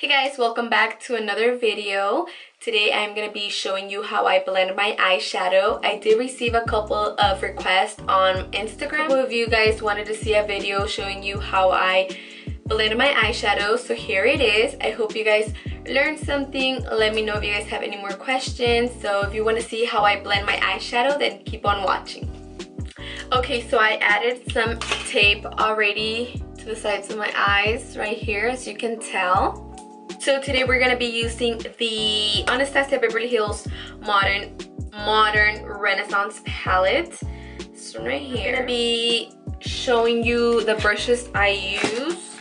Hey guys, welcome back to another video. Today I'm going to be showing you how I blend my eyeshadow. I did receive a couple of requests on Instagram. A couple of you guys wanted to see a video showing you how I blend my eyeshadow, so here it is. I hope you guys learned something. Let me know if you guys have any more questions. So if you want to see how I blend my eyeshadow, then keep on watching. Okay, so I added some tape already to the sides of my eyes right here, as you can tell. So today we're gonna be using the Anastasia Beverly Hills Modern Renaissance palette. This one right here. I'm gonna be showing you the brushes I use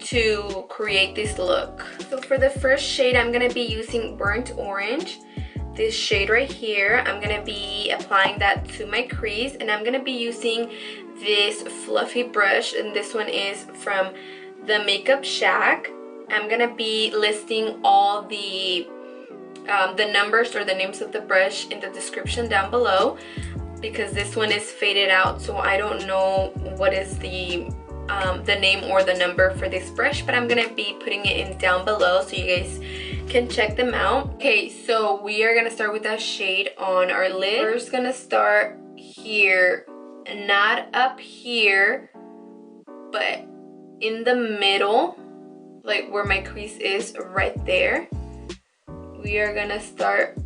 to create this look. So for the first shade, I'm gonna be using Burnt Orange. This shade right here, I'm gonna be applying that to my crease, and I'm gonna be using this fluffy brush, and this one is from the Makeup Shack. I'm gonna be listing all the numbers or the names of the brush in the description down below, because this one is faded out, so I don't know what is the name or the number for this brush, but I'm gonna be putting it in down below so you guys can check them out. Okay, so we are gonna start with that shade on our lid. We're just gonna start here, not up here, but in the middle, like where my crease is, right there. We are gonna start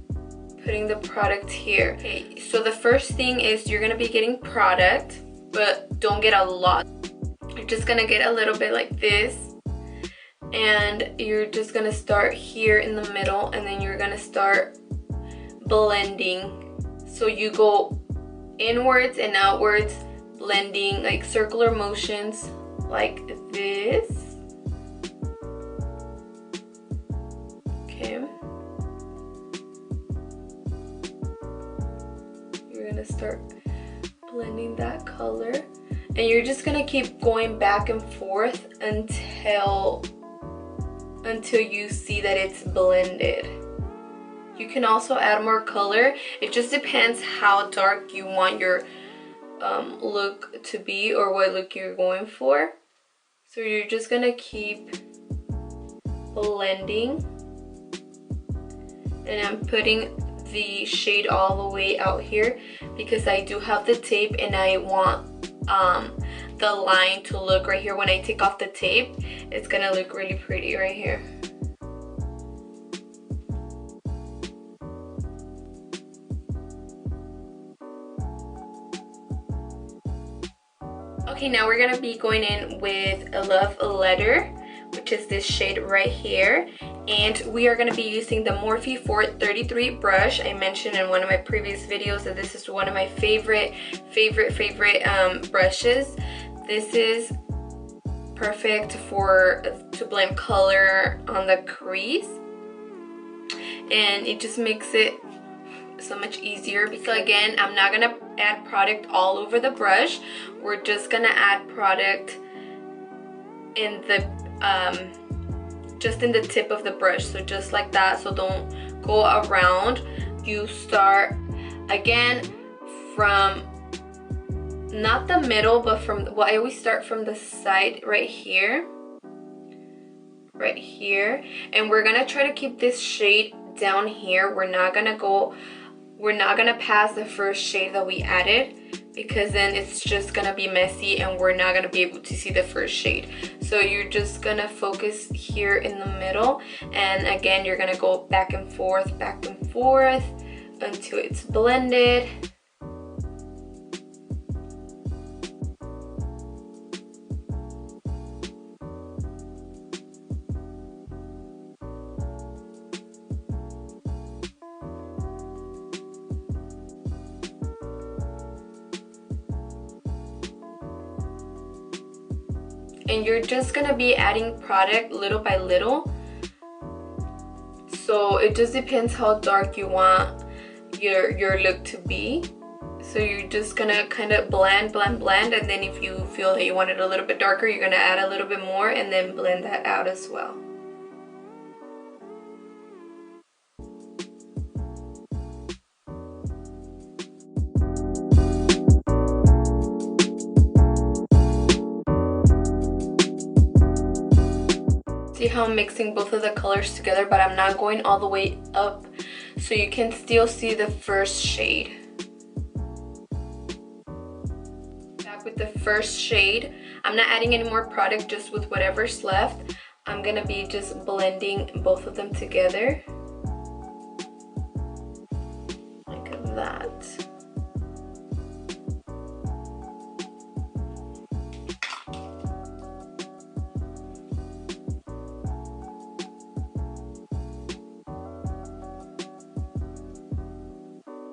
putting the product here. Okay, so the first thing is you're gonna be getting product, but don't get a lot. You're just gonna get a little bit like this, and you're just gonna start here in the middle, and then you're gonna start blending. So you go inwards and outwards, blending like circular motions like this. Okay. You're gonna start blending that color, and you're just gonna keep going back and forth until you see that it's blended. You can also add more color. It just depends how dark you want your look to be, or what look you're going for. So you're just gonna keep blending, and I'm putting the shade all the way out here because I do have the tape, and I want the line to look right here. When I take off the tape, it's gonna look really pretty right here. Okay, now we're gonna be going in with a Love Letter, which is this shade right here, and we are going to be using the Morphe 433 brush. I mentioned in one of my previous videos that this is one of my favorite brushes. This is perfect to blend color on the crease, and it just makes it so much easier. So again, I'm not gonna add product all over the brush. We're just gonna add product in the just in the tip of the brush, so just like that. So don't go around. You start again from not the middle, but from, well, I always start from the side right here, and we're gonna try to keep this shade down here. We're not gonna pass the first shade that we added, because then it's just gonna be messy and we're not gonna be able to see the first shade. So you're just gonna focus here in the middle, and again you're gonna go back and forth until it's blended. And you're just gonna be adding product little by little. So it just depends how dark you want your look to be. So you're just gonna kind of blend, and then if you feel that you want it a little bit darker, you're gonna add a little bit more and then blend that out as well. See how I'm mixing both of the colors together, but I'm not going all the way up, so you can still see the first shade. Back with the first shade. I'm not adding any more product, just with whatever's left. I'm gonna be just blending both of them together. Like that.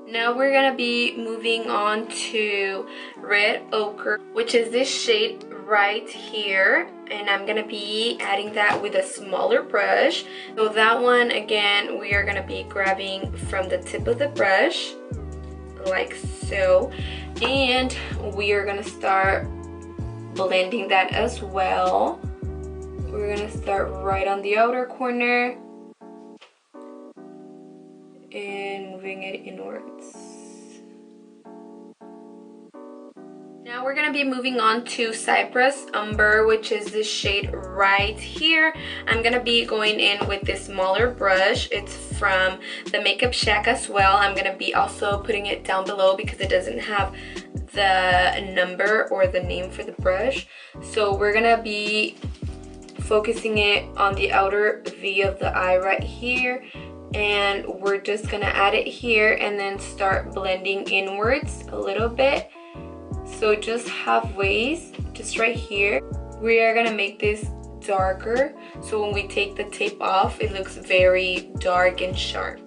Now we're gonna be moving on to Red Ochre, which is this shade right here, and I'm gonna be adding that with a smaller brush. So that one, again, we are gonna be grabbing from the tip of the brush, like so, and we are gonna start blending that as well. We're gonna start right on the outer corner and moving it inwards. Now we're gonna be moving on to Cypress Umber, which is this shade right here. I'm gonna be going in with this smaller brush. It's from the Makeup Shack as well. I'm gonna be also putting it down below because it doesn't have the number or the name for the brush. So we're gonna be focusing it on the outer V of the eye right here, and we're just gonna add it here and then start blending inwards a little bit. So just halfway, just right here. We are gonna make this darker, so when we take the tape off, it looks very dark and sharp.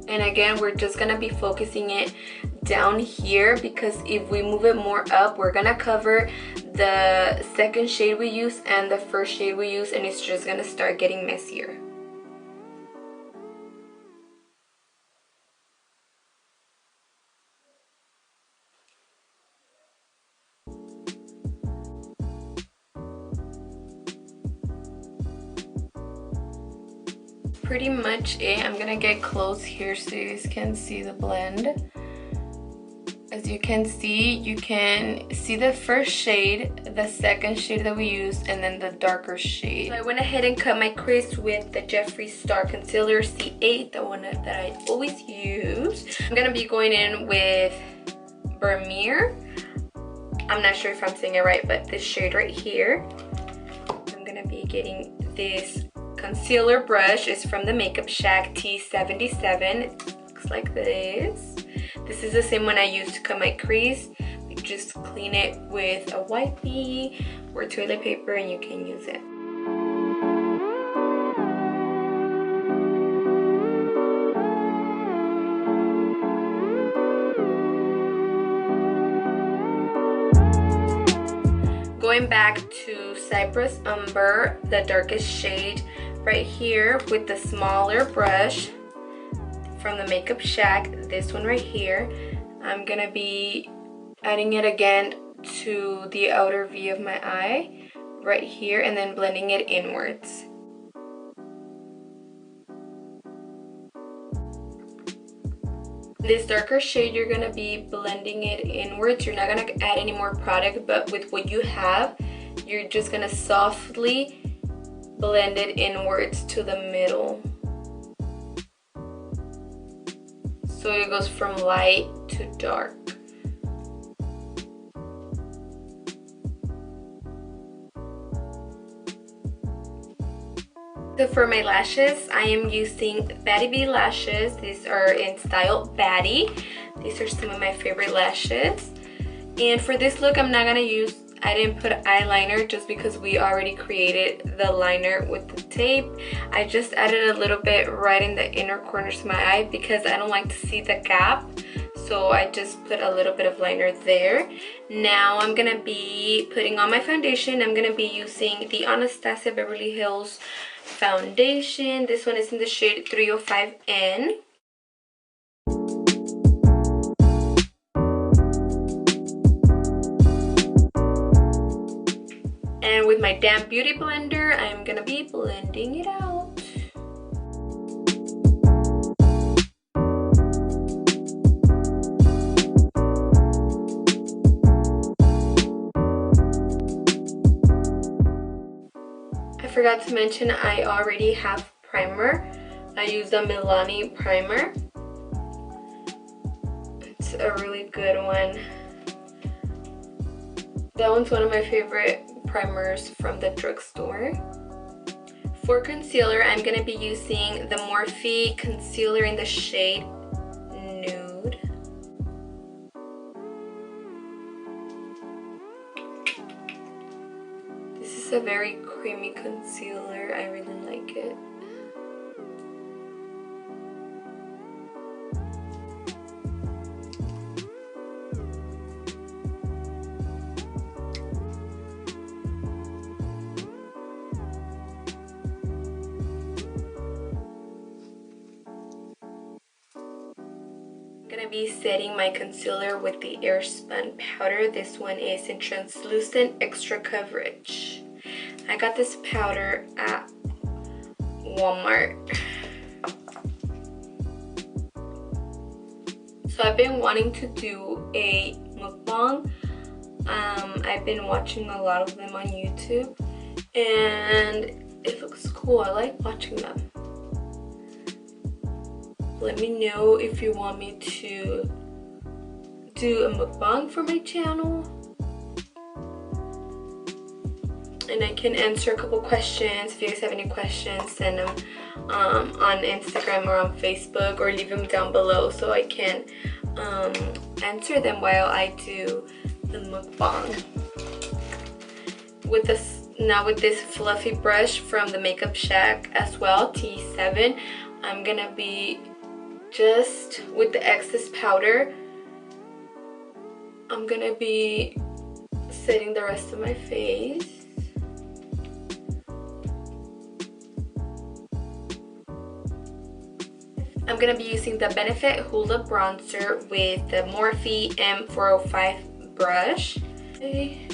And again, we're just gonna be focusing it down here, because if we move it more up, we're gonna cover the second shade we use and the first shade we use, and it's just gonna start getting messier. Pretty much it. I'm gonna get close here so you guys can see the blend. As you can see the first shade, the second shade that we used, and then the darker shade. So I went ahead and cut my crease with the Jeffree Star Concealer C8, the one that I always use. I'm gonna be going in with Vermeer. I'm not sure if I'm saying it right, but this shade right here. I'm gonna be getting this concealer brush. Is from the Makeup Shack T77. It looks like this. This is the same one I used to cut my crease. You just clean it with a wipey or toilet paper and you can use it. Going back to Cypress Umber, the darkest shade right here, with the smaller brush from the Makeup Shack, this one right here. I'm gonna be adding it again to the outer V of my eye right here, and then blending it inwards. This darker shade, you're gonna be blending it inwards. You're not gonna add any more product, but with what you have, you're just gonna softly blend it inwards to the middle. So it goes from light to dark. So for my lashes, I am using Batty Bee lashes. These are in style Batty. These are some of my favorite lashes. And for this look, I didn't put eyeliner just because we already created the liner with the tape. I just added a little bit right in the inner corners of my eye because I don't like to see the gap. So I just put a little bit of liner there. Now I'm gonna be putting on my foundation. I'm gonna be using the Anastasia Beverly Hills foundation. This one is in the shade 305N. And with my damp beauty blender, I'm gonna be blending it out. forgot to mention I already have primer. I use the Milani primer. It's a really good one. That one's one of my favorite primers from the drugstore. For concealer, I'm going to be using the Morphe concealer in the shade Nude. This is a very creamy concealer. I really like it. I'm gonna be setting my concealer with the Airspun powder. This one is in translucent extra coverage. I got this powder at Walmart. So I've been wanting to do a mukbang. I've been watching a lot of them on YouTube and it looks cool. I like watching them. Let me know if you want me to do a mukbang for my channel. And I can answer a couple questions. If you guys have any questions, send them on Instagram or on Facebook, or leave them down below so I can answer them while I do the mukbang. With this fluffy brush from the Makeup Shack as well, T7, I'm gonna be just with the excess powder, I'm gonna be setting the rest of my face. I'm gonna be using the Benefit Hoola bronzer with the Morphe M405 brush. Okay.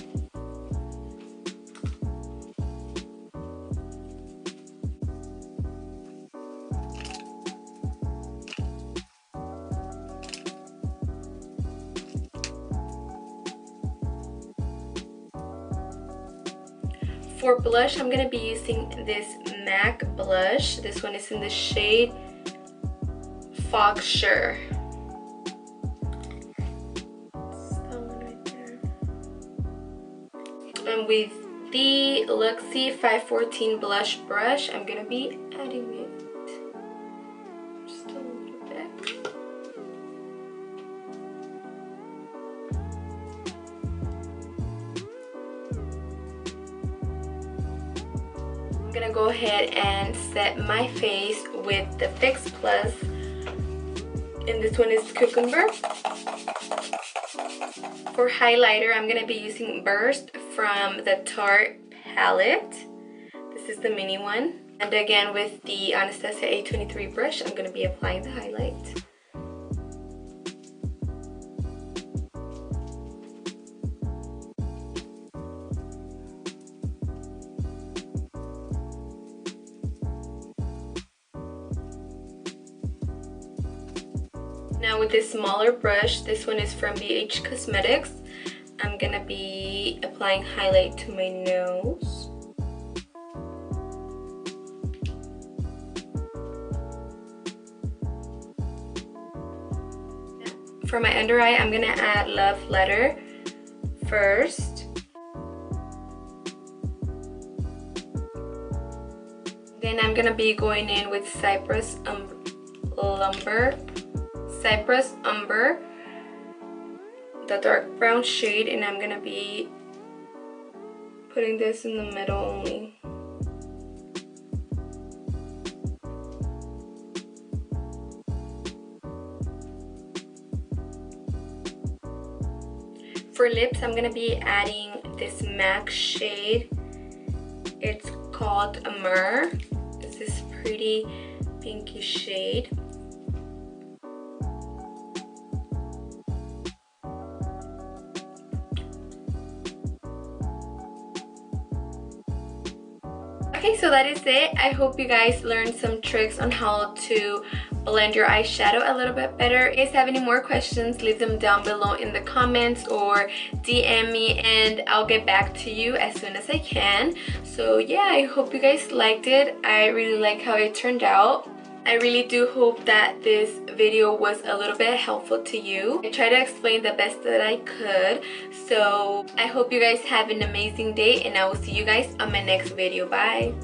For blush, I'm gonna be using this MAC blush. This one is in the shade Fog Sure. That one right there. And with the Luxie 514 blush brush, I'm gonna be adding it just a little bit. I'm gonna go ahead and set my face with the Fix Plus, and this one is Cucumber. For highlighter, I'm gonna be using Burst from the Tarte palette. This is the mini one. And again, with the Anastasia A23 brush, I'm gonna be applying the highlight. Now with this smaller brush, this one is from BH Cosmetics, I'm gonna be applying highlight to my nose. For my under eye, I'm gonna add Love Letter first. Then I'm gonna be going in with Cypress Umber, the dark brown shade, and I'm gonna be putting this in the middle only. For lips, I'm gonna be adding this MAC shade. It's called Myrrh. It's this pretty pinky shade. Okay, so that is it. I hope you guys learned some tricks on how to blend your eyeshadow a little bit better. If you guys have any more questions, leave them down below in the comments or DM me and I'll get back to you as soon as I can. So yeah, I hope you guys liked it. I really like how it turned out. I really do hope that this video was a little bit helpful to you. I tried to explain the best that I could. So I hope you guys have an amazing day and I will see you guys on my next video. Bye!